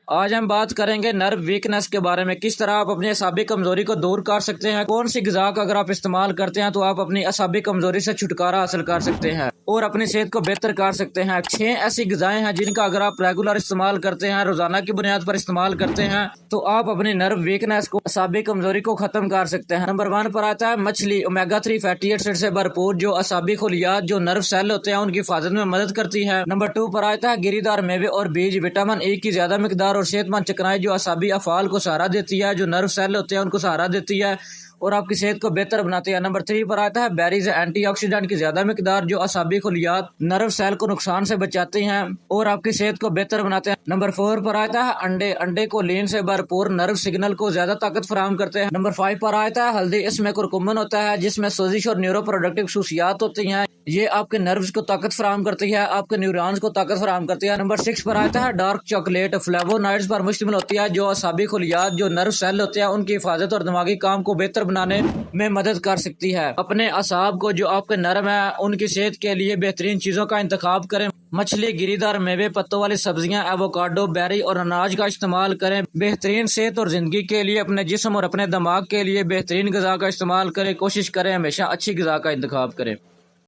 آج ہم بات کریں گے نرو ویکنس کے بارے میں، کس طرح آپ اپنی اعصابی کمزوری کو دور کر سکتے ہیں، کون سی غذا کا اگر آپ استعمال کرتے ہیں تو آپ اپنی اعصابی کمزوری سے چھٹکارا حاصل کر سکتے ہیں اور اپنی صحت کو بہتر کر سکتے ہیں۔ 6 ایسی غذائیں ہیں جن کا اگر آپ ریگولر استعمال کرتے ہیں، روزانہ کی بنیاد پر استعمال کرتے ہیں تو آپ اپنی نرو ویکنس کو، اعصابی کمزوری کو ختم کر سکتے ہیں۔ نمبر 1 پر آتا ہے مچھلی، اومیگا 3 فیٹی ایسڈ سے بھرپور، جو اعصابی خلیات جو نرو سیل ہوتے ہیں ان کی حفاظت میں مدد کرتی ہے۔ نمبر 2 پر آتا ہے گری دار میوے اور بیج، وٹامن ای کی زیادہ مقدار اور صحت مند چکنائی جو اعصابی افعال کو سہارا دیتی ہے، جو نرو سیل ہوتے ہیں ان کو سہارا دیتی ہے اور آپ کی صحت کو بہتر بناتی ہے۔ نمبر 3 پر آتا ہے بیریز، اینٹی آکسیڈنٹ کی زیادہ مقدار جو اعصابی خلیات نرو سیل کو نقصان سے بچاتے ہیں اور آپ کی صحت کو بہتر بناتے ہیں۔ نمبر 4 پر آتا ہے انڈے، انڈے کولین سے بھرپور، نرو سگنل کو زیادہ طاقت فراہم کرتے ہیں۔ نمبر 5 پر آتا ہے ہلدی، اس میں کرکمن ہوتا ہے جس میں سوزش اور نیورو پروڈکٹیو خصوصیات ہوتی ہیں، یہ آپ کے نروز کو طاقت فراہم کرتی ہے، آپ کے نیورونز کو طاقت فراہم کرتی ہے۔ نمبر 6 پر آتا ہے ڈارک چاکلیٹ، فلیوونائڈز پر مشتمل ہوتی ہے جو اعصابی خلیات جو نرو سیل ہوتے ہیں ان کی حفاظت اور دماغی کام کو بہتر بنانے میں مدد کر سکتی ہے۔ اپنے اعصاب کو جو آپ کے نرم ہیں ان کی صحت کے لیے بہترین چیزوں کا انتخاب کریں، مچھلی، گری دار میوے، پتوں والی سبزیاں، ایووکاڈو، بیری اور اناج کا استعمال کریں۔ بہترین صحت اور زندگی کے لیے اپنے جسم اور اپنے دماغ کے لیے بہترین غذا کا استعمال کریں، کوشش کریں ہمیشہ اچھی غذا کا انتخاب کریں۔